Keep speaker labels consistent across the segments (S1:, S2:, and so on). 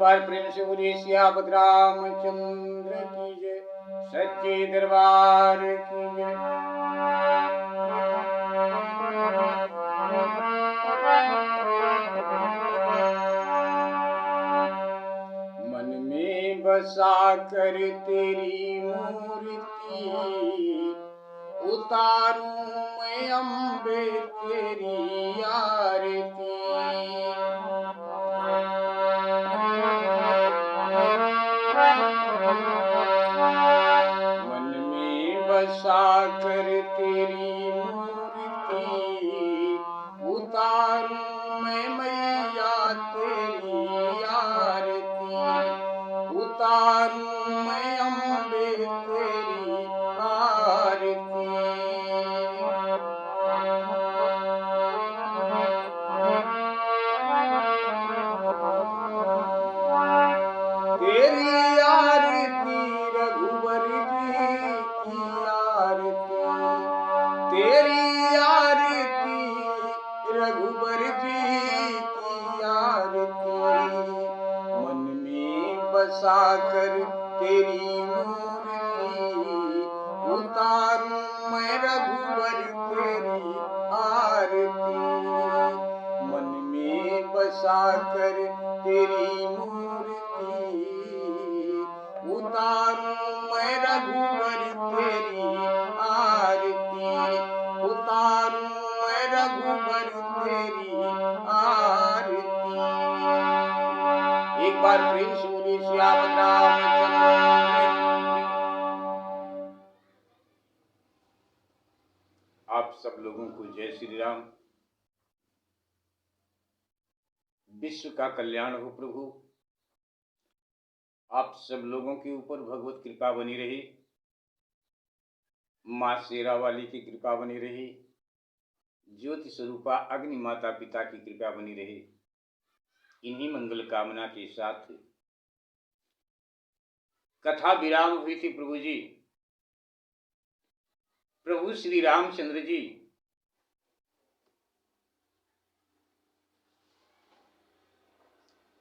S1: बार प्रेम से बोलिए सियापत रामचंद्र की जय, सच्चे दरबार की जय। मन में बसा कर तेरी मूर्ति, उतारूं मैं अम्बे तेरी आरती। मन में बसा कर तेरी मूर्ति, उतारूं मैं मैया तेरी आरती। उतारूं मैं अम्बे तेरी आरती। तेरी आरती रघुबर जी की आरती, तेरी आरती रघुबर जी की आरती। मन में बसा कर तेरी मूर्ति, उतारूं मैं रघुबर तेरी आरती। मन में बसा कर तेरी मूर्ति, उतारूं मैं रघुबर तेरी आरती। उतारूं मैं रघुबर तेरी आरती। एक बार प्रेम से बोलिए सियापत रामचंद्र की जय। आप सब लोगों को जय श्री राम। विश्व का कल्याण हो प्रभु। आप सब लोगों के ऊपर भगवत कृपा बनी रही, माँ शेरा वाली की कृपा बनी रही, ज्योति स्वरूपा अग्नि माता पिता की कृपा बनी रही। इन्हीं मंगल कामना के साथ कथा विराम हुई थी प्रभु जी। प्रभु श्री रामचंद्र जी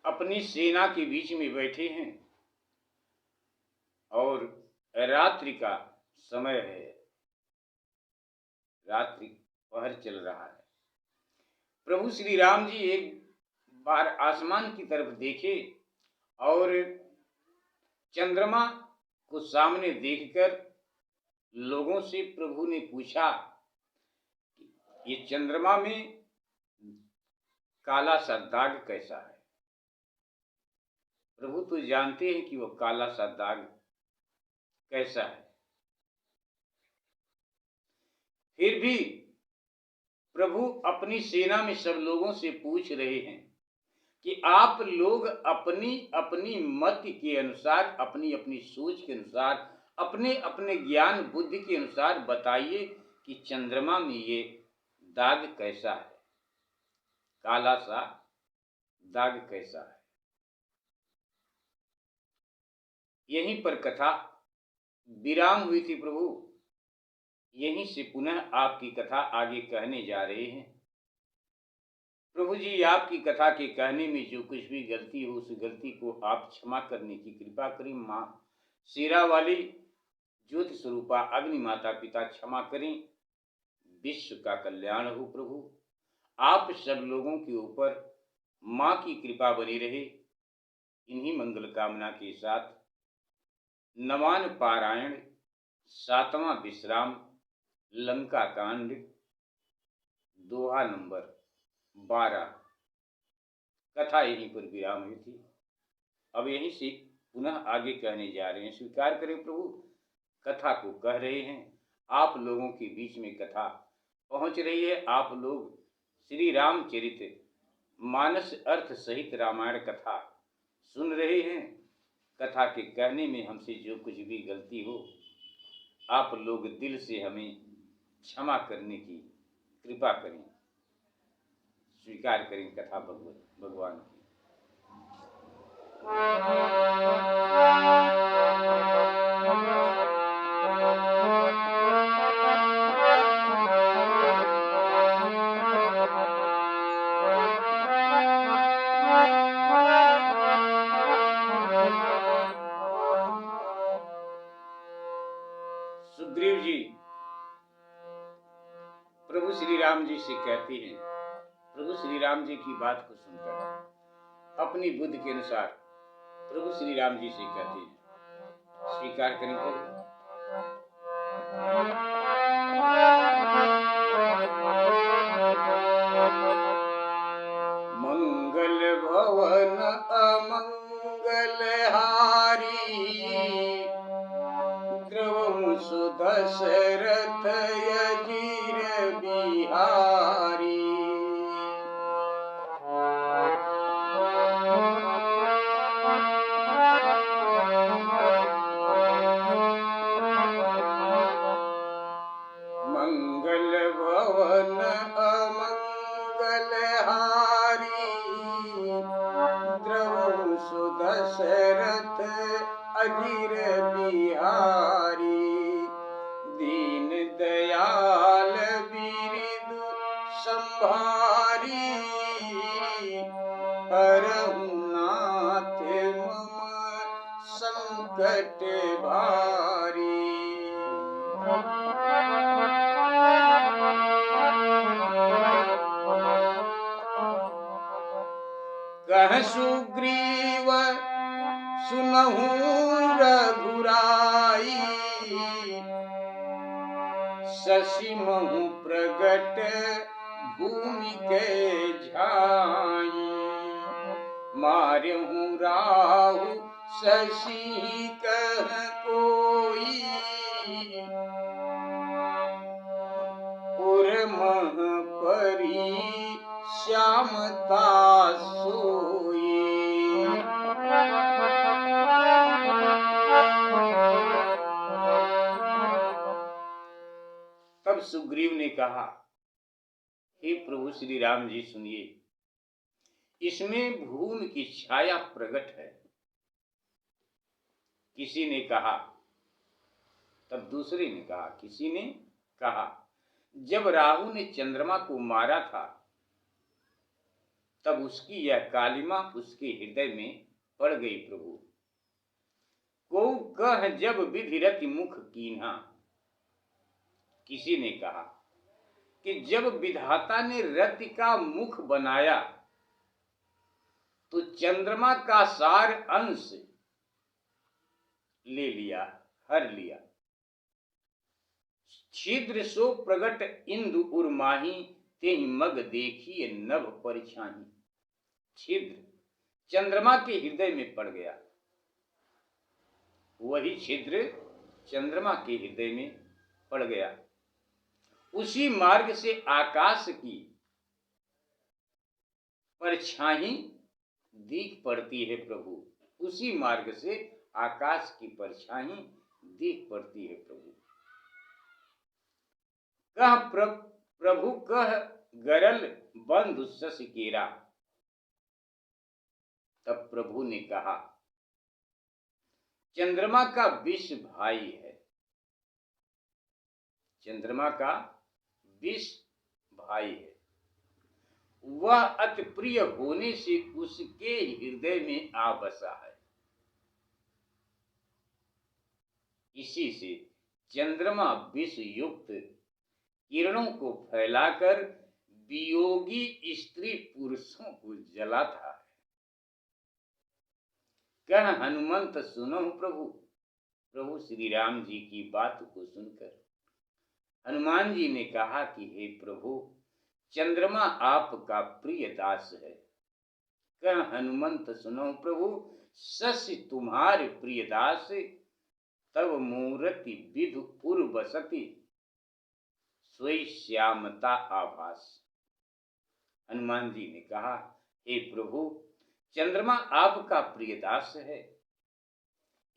S1: अपनी सेना के बीच में बैठे हैं और रात्रि का समय है, रात्रि पहर चल रहा है। प्रभु श्री राम जी एक बार आसमान की तरफ देखे और चंद्रमा को सामने देखकर लोगों से प्रभु ने पूछा कि ये चंद्रमा में काला सा दाग कैसा है। प्रभु तो जानते हैं कि वह काला सा दाग कैसा है, फिर भी प्रभु अपनी सेना में सब लोगों से पूछ रहे हैं कि आप लोग अपनी अपनी मत के अनुसार, अपनी अपनी सोच के अनुसार, अपने अपने ज्ञान बुद्धि के अनुसार बताइए कि चंद्रमा में ये दाग कैसा है, काला सा दाग कैसा है। यहीं पर कथा विराम हुई थी प्रभु। यहीं से पुनः आपकी कथा आगे कहने जा रहे हैं। प्रभु जी, आपकी कथा के कहने में जो कुछ भी गलती हो, उस गलती को आप क्षमा करने की कृपा करें। माँ शेरा वाली ज्योति स्वरूपा अग्नि माता पिता क्षमा करें। विश्व का कल्याण हो प्रभु। आप सब लोगों के ऊपर माँ की कृपा बनी रहे। इन्हीं मंगल कामना के साथ नवान पारायण 7वां विश्राम लंका कांड दोहा नंबर 12 कथा यहीं पर विराम हुई थी। अब यहीं से पुनः आगे कहने जा रहे हैं। स्वीकार करें प्रभु, कथा को कह रहे हैं, आप लोगों के बीच में कथा पहुंच रही है। आप लोग श्री रामचरित मानस अर्थ सहित रामायण कथा सुन रहे हैं। कथा के कहने में हमसे जो कुछ भी गलती हो, आप लोग दिल से हमें क्षमा करने की कृपा करें। स्वीकार करें कथा भगवान की। से कहती हैं। प्रभु श्री राम जी की बात को सुनकर अपनी बुद्धि के अनुसार प्रभु श्री राम जी से कहती हैं, स्वीकार करें प्रभु। मंगल भवन अमंगल हारी, द्रवं सुदशरथ अजीर बिहारी। मंगल भवन अमंगल हारी, द्रवं सुदशरथ अजीर बिहारी। दीन दयाल बिरदु संभारी, हरहु नाथ मम संकट भारी। कह सुग्रीव सुनहु रघुराई, शशि महु प्रगट भूमि के झाई। मारहु राहु शशि कह कोई, उर मह परी श्यामता सोई। तब सुग्रीव ने कहा, हे प्रभु श्री राम जी सुनिए, इसमें भूमि की छाया प्रकट है। किसी ने कहा, तब दूसरे ने कहा, किसी ने कहा, जब राहु ने चंद्रमा को मारा था तब उसकी यह कालिमा उसके हृदय में पड़ गई प्रभु। को कह जब विधिरति मुख कीन्हा। किसी ने कहा कि जब विधाता ने रति का मुख बनाया तो चंद्रमा का सार अंश ले लिया, हर लिया। छिद्र सो प्रगट इंदु उर्माही, तेहि मग देखिए नभ परिछाही। छिद्र चंद्रमा के हृदय में पड़ गया, वही छिद्र चंद्रमा के हृदय में पड़ गया। उसी मार्ग से आकाश की परछाई दिख पड़ती है प्रभु। उसी मार्ग से आकाश की परछाई दिख पड़ती है प्रभु। कह प्रभु कह गरल बंधु शशि केरा। तब प्रभु ने कहा, चंद्रमा का विष भाई है। चंद्रमा का विष भाई है, वह अति प्रिय होने से उसके हृदय में आ बसा है। इसी से चंद्रमा विष युक्त किरणों को फैलाकर वियोगी स्त्री पुरुषों को जलाता है। कह हनुमंत सुनो प्रभु। प्रभु श्री राम जी की बात को सुनकर हनुमान जी ने कहा कि हे प्रभु, चंद्रमा आपका प्रिय दास है। कह हनुमंत सुनो प्रभु, शशि तुम्हारे प्रिय दास, तब मूर्ति विधु उर बसती, सोई श्यामता आभास। हनुमान जी ने कहा, हे प्रभु, चंद्रमा आपका प्रिय दास है,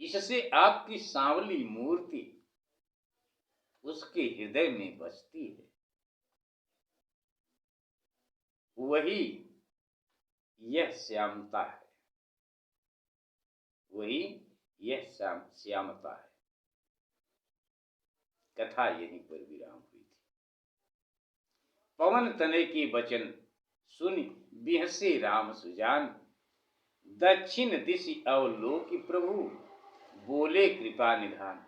S1: इससे आपकी सांवली मूर्ति उसके हृदय में बसती है। वही यह श्यामता है, वही यह श्यामता है। कथा यहीं पर विराम हुई थी। पवन तनय के वचन सुन बिहसे राम सुजान, दक्षिण दिशि अवलोकि प्रभु, बोले कृपा निधान।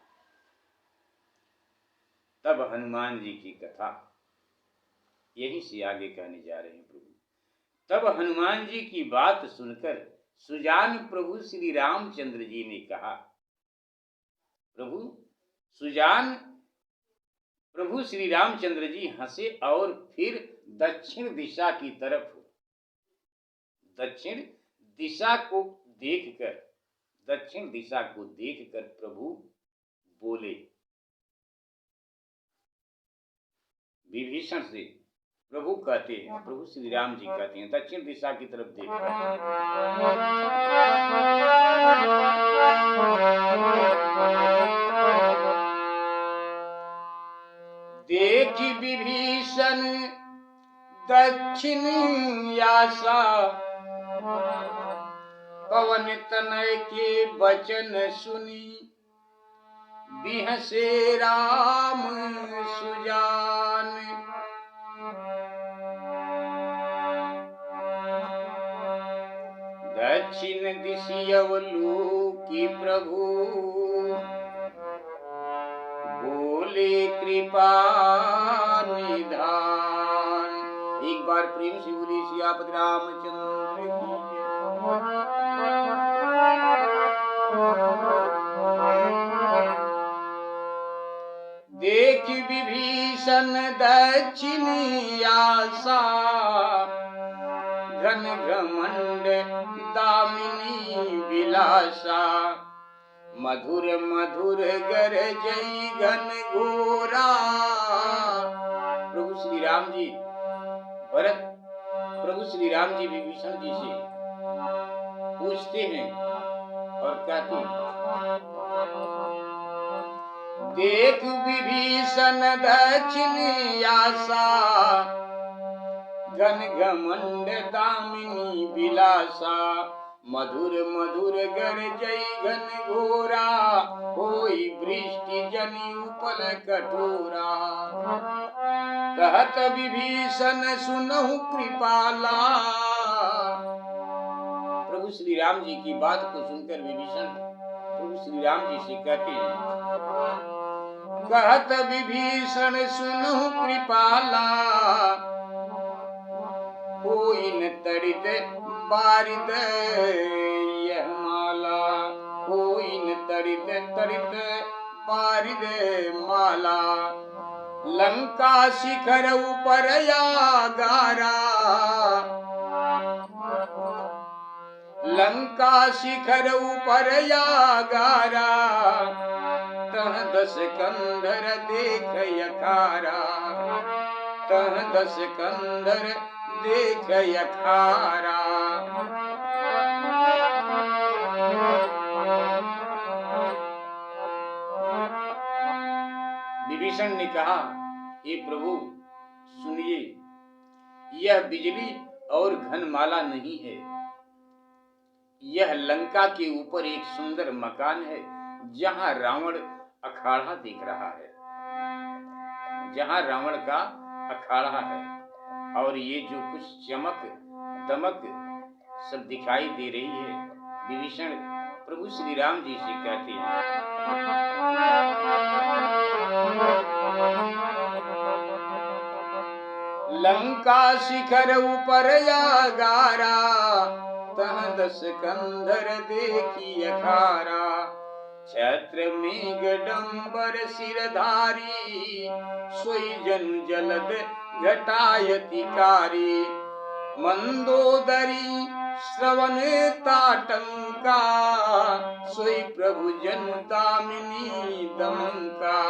S1: तब हनुमान जी की कथा यहीं से आगे कहने जा रहे हैं प्रभु। तब हनुमान जी की बात सुनकर सुजान प्रभु श्री रामचंद्र जी ने कहा, प्रभु सुजान प्रभु श्री रामचंद्र जी हंसे और फिर दक्षिण दिशा की तरफ, दक्षिण दिशा को देखकर प्रभु बोले, विभीषण से प्रभु कहते हैं, प्रभु श्री राम जी कहते हैं, दक्षिण दिशा की तरफ देख विभीषण दक्षिण यासा, पवन तनय के वचन सुनी, बिहसे राम सुजान। दक्षिण दिशियवलोकी प्रभु, बोले कृपा निधान। एक बार प्रेम से बोली सियापति रामचंद्र की जय। देख विभीषण दक्षिण आशा, घन घमंड दामिनी विलासा, मधुर मधुर गरजई घन घोरा। प्रभु श्री राम जी विभीषण जी से पूछते हैं और कहते हैं, देख विभीषण दक्षिण आशा, घन घमंड दामिनी विलासा, मधुर मधुर गरजई घन घोरा, होई वृष्टि जनि उपल कठोरा। कहत विभीषण सुनहु कृपाला। प्रभु श्री राम जी की बात को सुनकर विभीषण प्रभु श्री राम जी से कहते हैं, कहत विभीषण सुनहु कृपाला, कोई न तड़ित बारिद यह माला, कोई न तड़ित बारिद माला। लंका शिखर ऊपर यागारा, लंका शिखर ऊपर यागारा, तह दस कंधर देख यखारा, तह दस कंधर देख यखारा। विभीषण ने कहा, हे प्रभु सुनिए, यह बिजली और घनमाला नहीं है, यह लंका के ऊपर एक सुंदर मकान है, जहां रावण अखाड़ा देख रहा है, जहां रावण का अखाड़ा है। और ये जो कुछ चमक दमक सब दिखाई दे रही है, विभीषण प्रभु श्री राम जी से कहते हैं, लंका शिखर ऊपर यागारा, तह दस कंधर देखी अखारा। छत्र मेघडंबर सिरधारी, सोई जन जलद घटायतिकारी। मंदोदरी श्रवण ताटंका, सोई प्रभु जन दामिनी दमंका।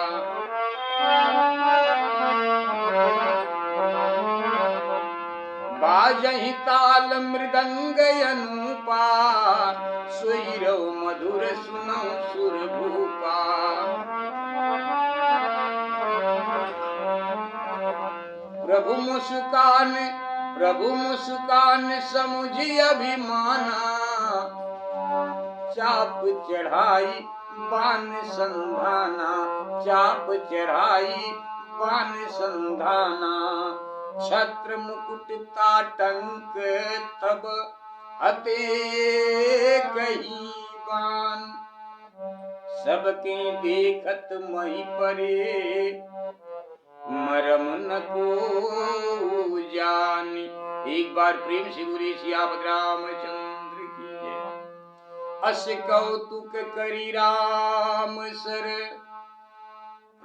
S1: बाजहि ताल मृदंग अनूपा, सोई रव मधुर सुनौ सुर भूपा। प्रभु मुस्कान समुझी अभिमाना, चाप चढ़ाई बान संधाना, चाप चढ़ाई बान संधाना। छत्र मुकुट ताटंक तब अते कही बान, सबके देखत मही परे, मरम न को जानी। एक बार प्रेम से बोले सियापत रामचंद्र की जय। अस कौतुक करी राम सर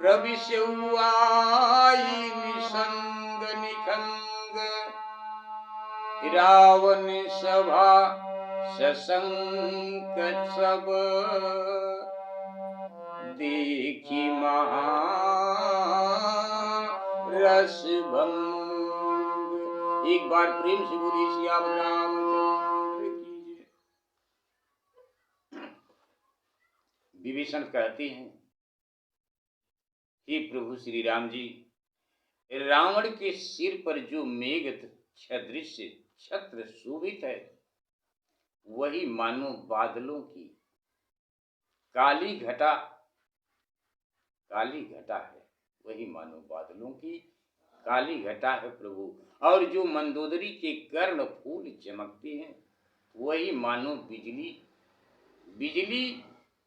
S1: प्रविश्यु आई निसंग निखंग। रावण सभा ससंक सब देखी महा रस भंग। एक बार प्रेम से बोली सियापत रामचंद्र की जय। विभीषण कहते हैं, हे प्रभु श्री राम जी, रावण के सिर पर जो मेघ सदृश छत्र शोभित है, वही मानो बादलों की काली घटा है। वही मानो बादलों की काली घटा है प्रभु। और जो मंदोदरी के कर्ण फूल चमकते हैं, वही मानो बिजली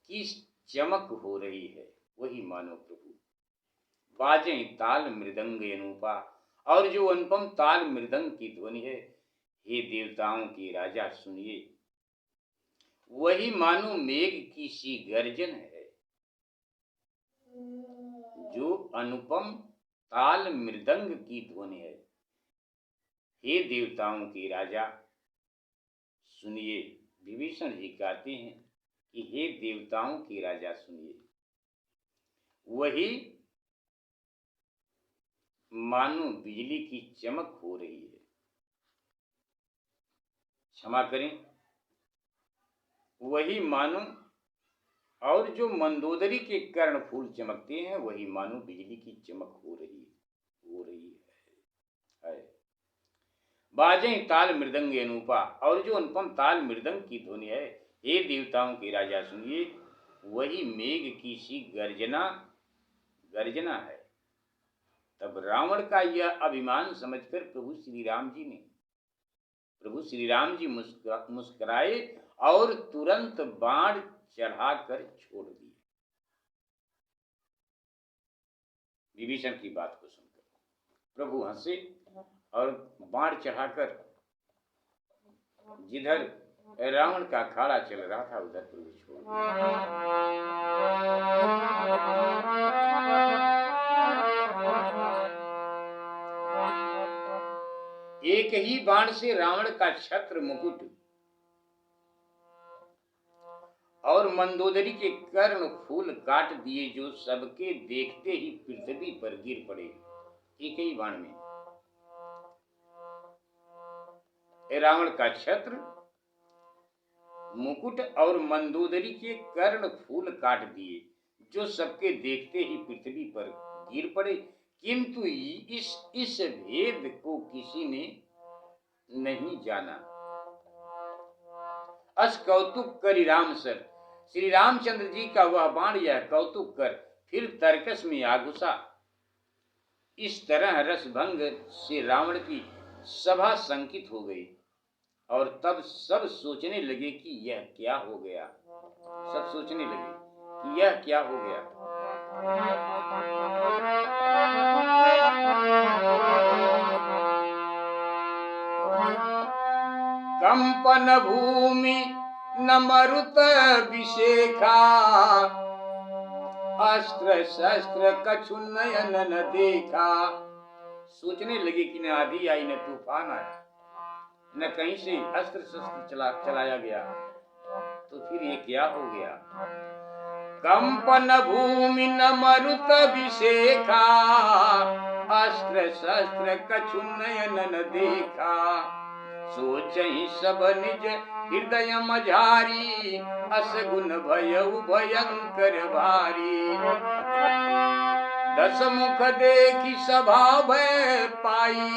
S1: की चमक हो रही है। वही मानो प्रभु। बाजें ताल मृदंग अनूपा, और जो अनुपम ताल मृदंग की ध्वनि है, हे देवताओं के राजा सुनिए, वही मानो मेघ की सी गर्जन है। जो अनुपम ताल मृदंग की ध्वनि है, हे देवताओं के राजा सुनिए। विभीषण जी कहते हैं कि हे देवताओं के राजा सुनिए, वही मानो बिजली की चमक हो रही है। क्षमा करें, वही मानो, और जो मंदोदरी के कर्ण फूल चमकते हैं, वही मानो बिजली की चमक हो रही है। बाजें ताल मृदंग अनूपा, और जो अनुपम ताल मृदंग की ध्वनि है, हे देवताओं के राजा सुनिए, वही मेघ की सी गर्जना है। तब रावण का यह अभिमान समझकर प्रभु श्री राम जी मुस्कुराए और तुरंत बाण चढ़ाकर छोड़ दिए। विभीषण की बात को सुनकर प्रभु हंसे और बाण चढ़ाकर जिधर रावण का अखाड़ा चल रहा था, उधर प्रभु छोड़ दिया। एक ही बाण से रावण का छत्र मुकुट और मंदोदरी के कर्ण फूल काट दिए, जो सबके देखते ही पृथ्वी पर गिर पड़े। एक ही बाण में रावण का छत्र मुकुट और मंदोदरी के कर्ण फूल काट दिए, जो सबके देखते ही पृथ्वी पर गिर पड़े। किंतु इस भेद को किसी ने नहीं जाना। अस कौतुक करी राम सर, श्री रामचंद्र जी का वह बाण यह कौतुक कर फिर तर्कस में आ घुसा। इस तरह रसभंग से रावण की सभा संकित हो गई, और तब सब सोचने लगे कि यह क्या हो गया। सब सोचने लगे कि यह क्या हो गया। कंपन भूमि न मरुत विशेखा, अस्त्र शस्त्र कछु नयन न देखा। सोचने लगे कि न आंधी आई, न तूफान आया, न कहीं से अस्त्र शस्त्र चलाया गया, तो फिर ये क्या हो गया। कंपन भूमि न मरुत विशेखा, अस्त्र शस्त्र कछु नयन न देखा। सोचहि सब निज हृदय मझारी, असगुन भयउ भयंकर भारी। दस मुख देखी सभा भय पाई,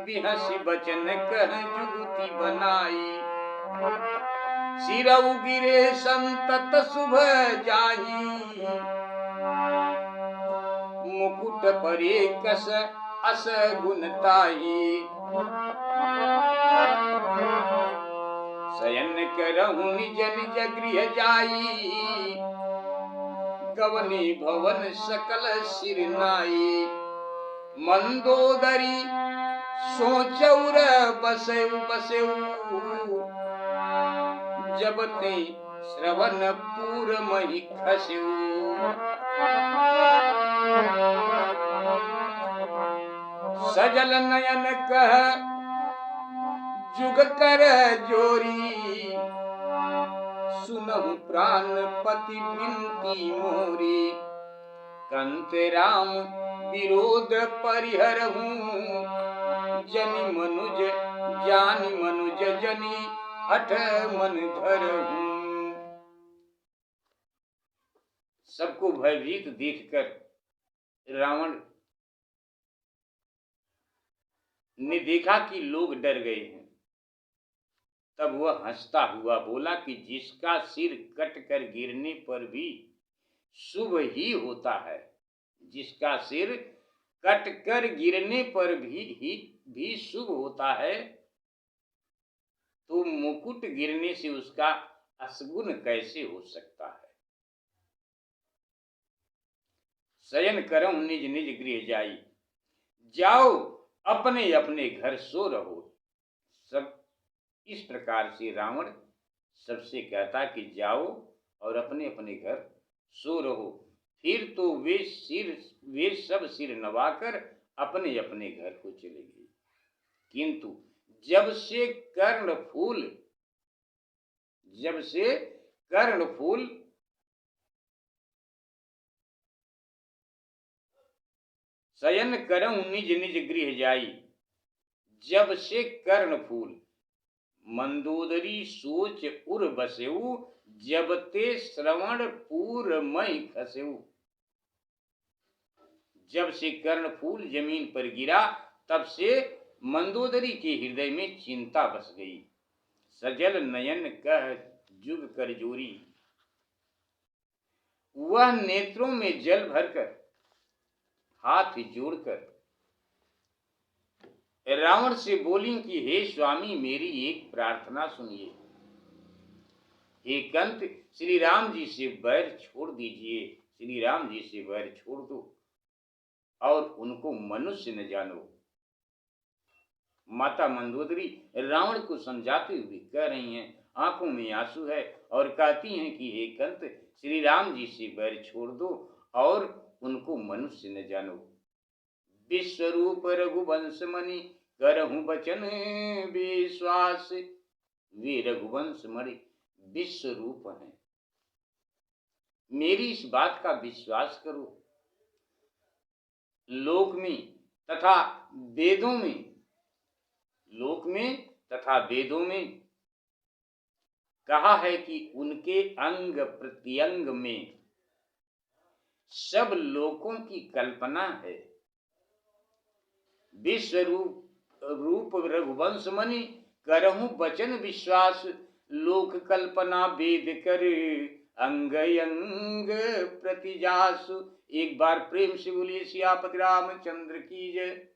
S1: बिहसी बचन कह जुगुति बनाई। सिरउ गिरे संतत शुभ जाही, मुकुट परे कस अस गुण ताही। शयन करहु निज निज गृह जाई, कवनी भवन सकल सिर नाई। मंदोदरी सोचौर बसेउ बसेउ, जब ते श्रवणपुर मही खसेउ। सजल नयन कह जुग कर जोरी, सुनहु प्राणपति बिनती मोरी। कंत राम विरोध परिहरहु, जनि मनुज जानि मनुज जनि हठ मन धरहु। सबको भयभीत देखकर रावण ने देखा कि लोग डर गए हैं। तब वह हंसता हुआ बोला कि जिसका सिर कटकर गिरने पर भी शुभ ही होता है, जिसका सिर कटकर गिरने पर भी शुभ होता है, तो मुकुट गिरने से उसका अशुभ कैसे हो सकता है। शयन करम निज निज गृह जाई, जाओ अपने अपने घर सो रहो। सब इस प्रकार से रावण सबसे कहता कि जाओ और अपने अपने घर सो रहो। फिर तो वे सब सिर नवाकर अपने अपने घर को चले गए। किंतु जब से कर्णफूल शयन करऊं निज निज गृह जाई, जब से कर्णफूल मंदोदरी सोच उर बसेऊ, जब ते श्रवणपुर मई खसेऊ। जब से कर्णफूल जमीन पर गिरा, तब से मंदोदरी के हृदय में चिंता बस गई। सजल नयन कह जुग कर जोरी, वह नेत्रों में जल भरकर हाथ जोड़कर रावण से बोली कि हे स्वामी, मेरी एक प्रार्थना सुनिए। हे कंत, श्री राम जी से बैर छोड़ दीजिए, श्री राम जी से बैर छोड़ दो और उनको मनुष्य न जानो। माता मंदोदरी रावण को समझाते हुए कह रही हैं, आंखों में आंसू है, और कहती हैं कि हे कंत, श्री राम जी से बैर छोड़ दो और उनको मनुष्य न जानो। विश्वरूप रघुवंश मणि करहु बचन विश्वास। वे रघुवंश मणि विश्व रूप हैं, मेरी इस बात का विश्वास करो। लोक में तथा वेदों में कहा है कि उनके अंग प्रत्यंग में सब लोकों की कल्पना है। विश्व रूप रघुवंश मणि करहु बचन विश्वास, लोक कल्पना वेद कर अंग अंग प्रतिजासु। एक बार प्रेम से बोलिए सियापति रामचंद्र की जय।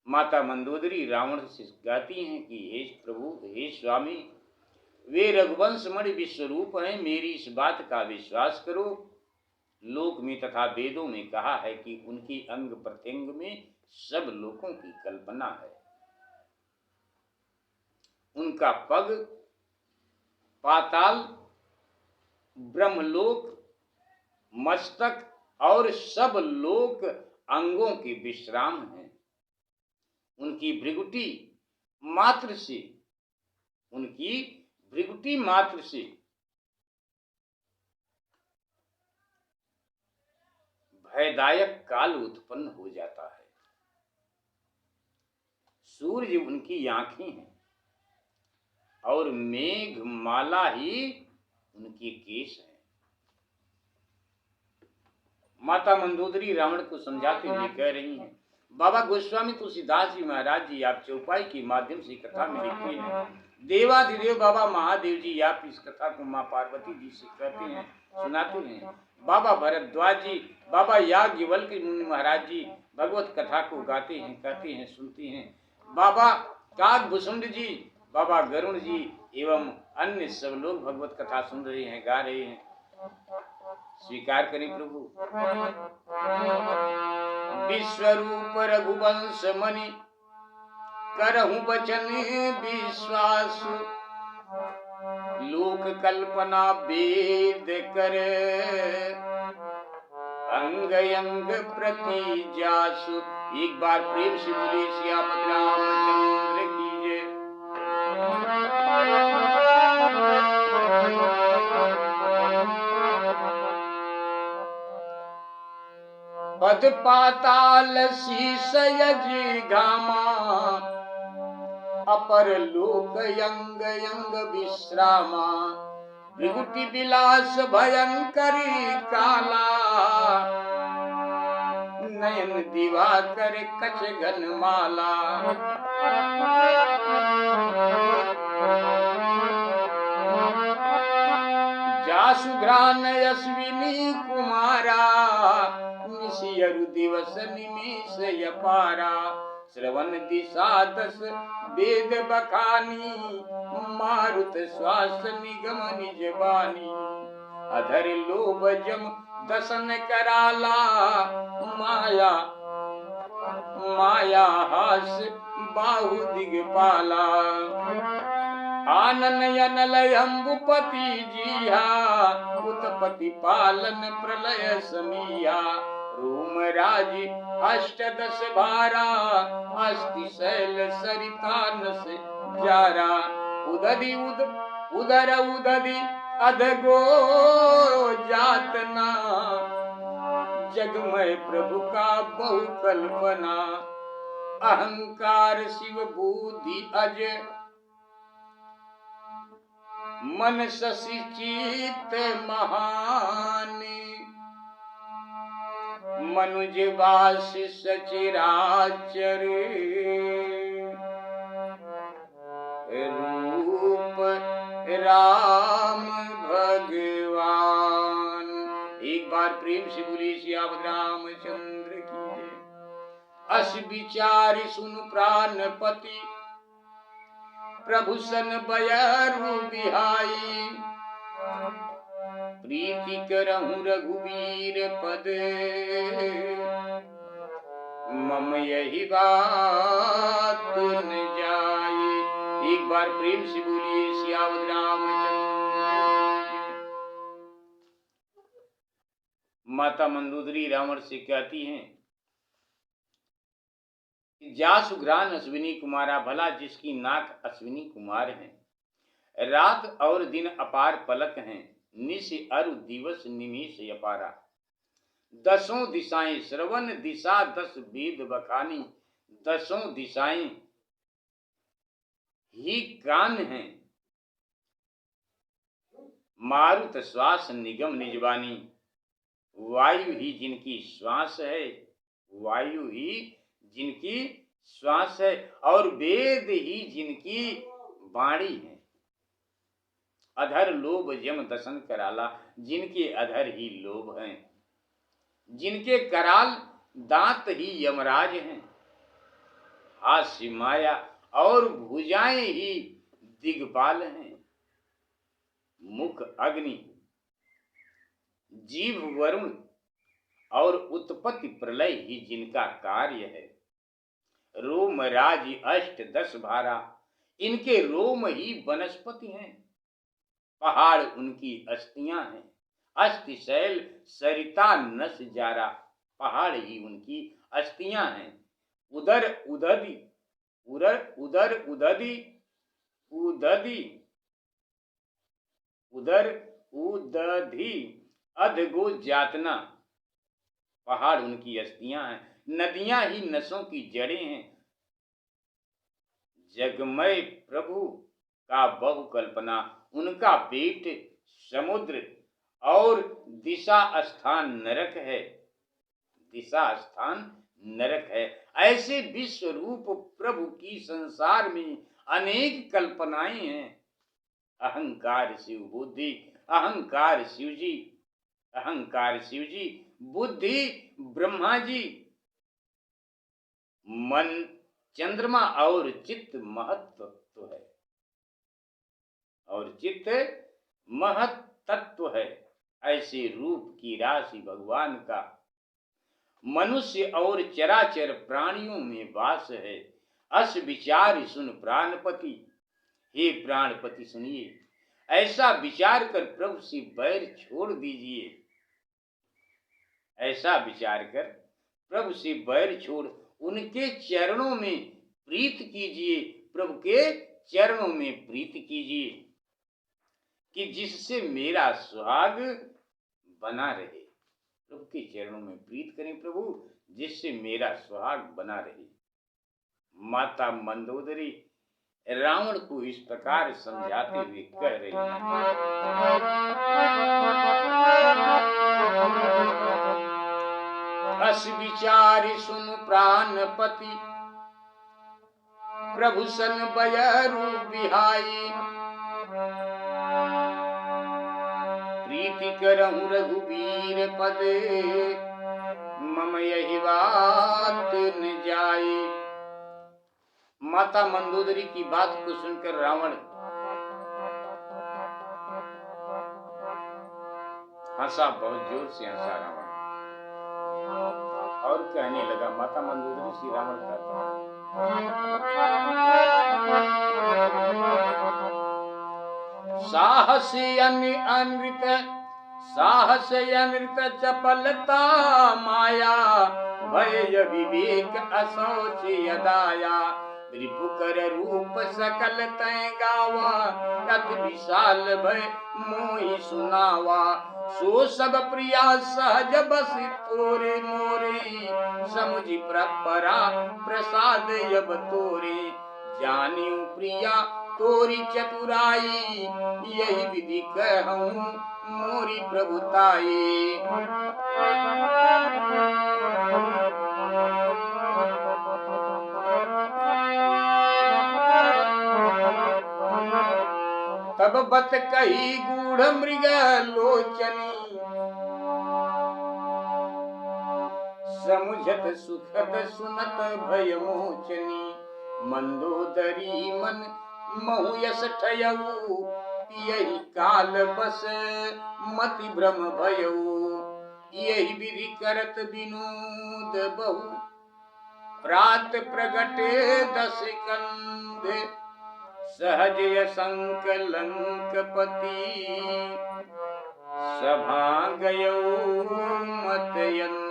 S1: माता मंदोदरी रावण से गाती हैं कि हे प्रभु, हे स्वामी, वे रघुवंश मणि विश्वरूप हैं, मेरी इस बात का विश्वास करो। लोक में तथा वेदों में कहा है कि उनकी अंग प्रत्यंग में सब लोकों की कल्पना है। उनका पग पाताल, ब्रह्मलोक, मस्तक और सब लोक अंगों के विश्राम हैं। उनकी भृगुटी मात्र से भयदायक काल उत्पन्न हो जाता है। सूर्य उनकी आंखें हैं और मेघ माला ही उनके केश हैं। माता मंदोदरी रावण को समझाते हुए कह रही हैं, बाबा गोस्वामी तुलसीदास जी महाराज जी आप चौपाई के माध्यम से कथा में लिखते हैं। देवाधिदेव बाबा महादेव जी आप इस कथा को माँ पार्वती जी से कहते हैं, सुनाते हैं। बाबा भरद्वाज जी, बाबा याज्ञवल्क मुनि महाराज जी भगवत कथा को गाते हैं, कहते हैं, सुनते हैं। बाबा काकभूषुंड जी, बाबा गरुण जी एवं अन्य सब लोग भगवत कथा सुन रहे हैं, गा रहे हैं। स्वीकार करें प्रभु। विश्वरूप रघुवंश मणि करहु बचन विश्वास, लोक कल्पना वेद कर अंग अंग प्रति जासु। एक बार प्रेम से बोले सियापति रामचंद्र की जय। पद पाताल शीस यज घामा, अपर लोक यंग यंग विश्रामा। विभूति विलास भयंकरी काला, नयन दिवाकर कछ घन माला। जासुघ्रान अश्विनी कुमारा, निशियरु दिवस निमेष यपारा। श्रवण दिशा दस वेद बखानी, मारुत श्वास निगम निज बानी। अधर लोभ जम दसन कराला, माया माया हास बाहु दिगपाला। आनन अनल अम्बुपति जिया, उत्पत्ति पालन प्रलय समिया। रोम राज अष्टदश भारा, अस्ति शैल सरिता नस जारा। उदधि उदर उदधि अधगो जातना, जगमय प्रभु का बहु कल्पना। अहंकार शिव बुद्धि अज, मन शशि चित महान। मनुज वास सचराचर, रूप राम भगवान। एक बार प्रेम से बोली सियापति रामचंद्र की जय। अस विचार सुन प्राणपति, प्रभु सन बयरु बिहाई। प्रीति करहु रघुवीर पद, मम यही बात न जाए। एक बार प्रेम से बोलिए सियापति रामचंद्र। माता मंदोदरी रावण से कहती हैं, जासुघ्रान अश्विनी कुमारा, भला जिसकी नाक अश्विनी कुमार है। रात और दिन अपार पलक हैं, निश अरु दिवस निमेष अपारा। दसों दिशाएं श्रवण दिशा दस वेद बखानी। दसों दिशाएं ही कान हैं, मारुत श्वास निगम निजबानी। वायु ही जिनकी श्वास है, वायु ही जिनकी श्वास है, और वेद ही जिनकी वाणी है। अधर लोभ यम दसन कराला, जिनके अधर ही लोभ हैं। जिनके कराल दांत ही यमराज हैं। हास्य माया और भुजाएं ही दिग्पाल हैं। मुख अग्नि, जीव वरुण और उत्पत्ति प्रलय ही जिनका कार्य है। रोम राज अष्ट दश भारा, इनके रोम ही वनस्पति हैं। पहाड़ उनकी अस्थियां हैं। अस्थि शैल सरिता नस जारा, पहाड़ ही उनकी अस्थियां हैं। उदर उदधि उदर उदर उदधि उदधि उदर उदधि अधगो जातना, पहाड़ उनकी अस्थियां हैं। नदियां ही नसों की जड़ें हैं। जगमय प्रभु का बहु कल्पना, उनका पेट समुद्र और दिशा स्थान नरक है। दिशा स्थान नरक है। ऐसे विश्व रूप प्रभु की संसार में अनेक कल्पनाएं हैं। अहंकार शिव बुद्धि, अहंकार शिव जी, अहंकार शिव जी, बुद्धि ब्रह्मा जी, मन चंद्रमा और चित्त महत्व है, और चित्त महत तत्व है। ऐसे रूप की राशि भगवान का मनुष्य और चराचर प्राणियों में वास है। अस विचार सुन प्राणपति, हे प्राणपति सुनिए, ऐसा विचार कर प्रभु से बैर छोड़ दीजिए। ऐसा विचार कर प्रभु से बैर छोड़ उनके चरणों में प्रीत कीजिए, प्रभु के चरणों में प्रीत कीजिए कि जिससे मेरा सुहाग बना रहे। प्रभु के चरणों में प्रीत करें प्रभु, जिससे मेरा सुहाग बना रहे। माता मंदोदरी रावण को इस प्रकार समझाते हुए कह रही है, अस विचार सुन प्राणपति, प्रभु सन बयरु बिहाई। प्रीति करहु रघुबीर पद, मम यही बात न जाए। माता मंदोदरी की बात को सुनकर रावण हंसा, बहुत जोर से हंसा रावण, और कहने लगा, माता मंदोदरी से रावण कहता है, साहस अनृत, साहस अनृत चपलता माया, भय विवेक असोच यदाया। रिपुकर रूप सकल तय गावा, अति विशाल भय मोहि सुनावा। सो सब प्रिया सहज बस तोरे मोरे, समुझि परा प्रसाद यब तोरे। जानियो प्रिया तोरी चतुराई, यही विधि कहूँ मोरी प्रभुताई। तब बत कही गूढ़ मृग लोचनी, समुझत सुखद सुनत भय मोचनी। मंदोदरी मन महु यस ठयऊ, यही काल बस मति भ्रम भयऊ। यही विधि करत विनोद बहु, प्रात प्रगटे दस कंध। सहज यशंक लंकपति, सभा गयऊ मतयंद।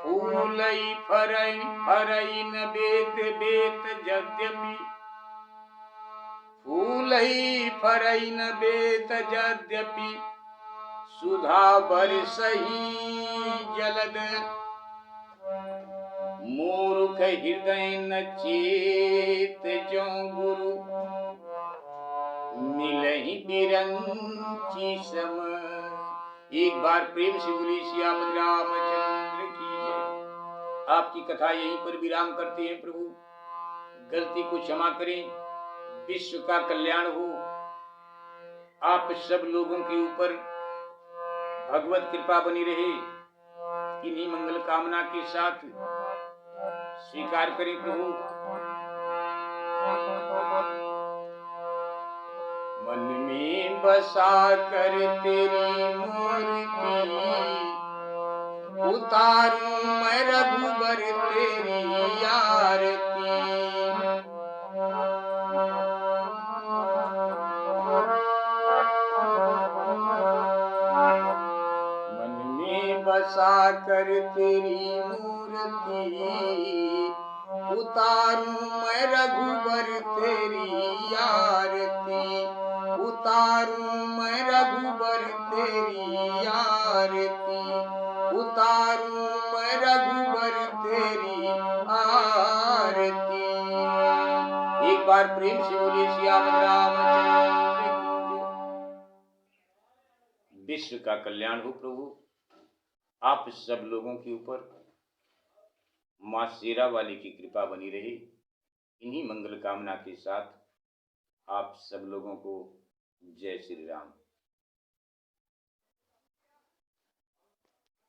S1: फूलई फरई न बेत बेत यद्यपि, फूलई फरई न बेत यद्यपि। सुधा बरसहि जलद, मूर्ख हृदय न चेत। जो गुरु मिलहि बिरंची सम। एक बार प्रेम से बोली सियापति रामचंद्र की जय। आपकी कथा यहीं पर विराम करते हैं प्रभु। गलती को क्षमा करें, विश्व का कल्याण हो। आप सब लोगों के ऊपर भगवत कृपा बनी रहे, इन्हीं मंगल कामना के साथ स्वीकार करें प्रभु। मन में बसा कर तेरी मूर्ति, उतारूं मैं रघुबर तेरी आरती। मन में बसा कर तेरी मूर्ति, उतारूं मैं रघुबर तेरी आरती। उतारूं मैं रघुबर तेरी आरती। उतारूं मैं रघुबर तेरी आरती। एक बार प्रेम से बोलिए सियापति रामचंद्र की जय। विश्व का कल्याण हो प्रभु। आप सब लोगों के ऊपर माँ शेरा वाली की कृपा बनी रही। इन्हीं मंगल कामना के साथ आप सब लोगों को जय श्री राम।